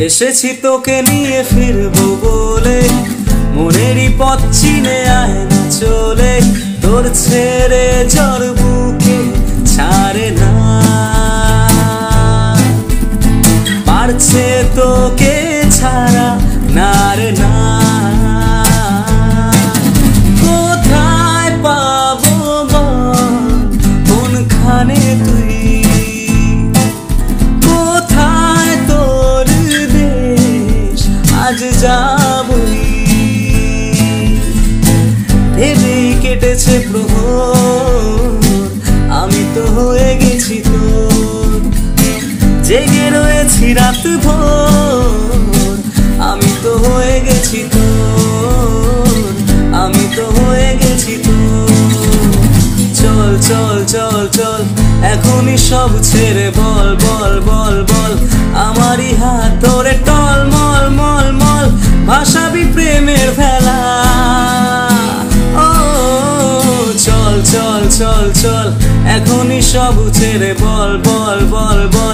এসেছি তোকে নিয়ে ফিরবো বলে, মনেরই পথ চিনে আয় না চলে। তোর ছেড়ে জ্বর বুকে ছাড়ে না, পারছে তোকে ছাড়া না রে না। কোথায় পাবো বল কোনখানে তুই, কোথায় তোর দেশ আজ যাবই। ভেবেই কেটেছে প্রহর, আমি তো হয়ে গেছি তোর। জেগে রয়েছি রাত ভোর, আমি তো হয়ে গেছি তোর, আমি তো হয়ে গেছি তোর। চল চল চল চল এখনই সব ছেড়ে বল বল বল বল, আমারই হাত ধরে টল মল মল মল ভাসাবি প্রেমের ভেলা। ও চল চল চল চল এখনই সব ছেড়ে বল বল বল বল,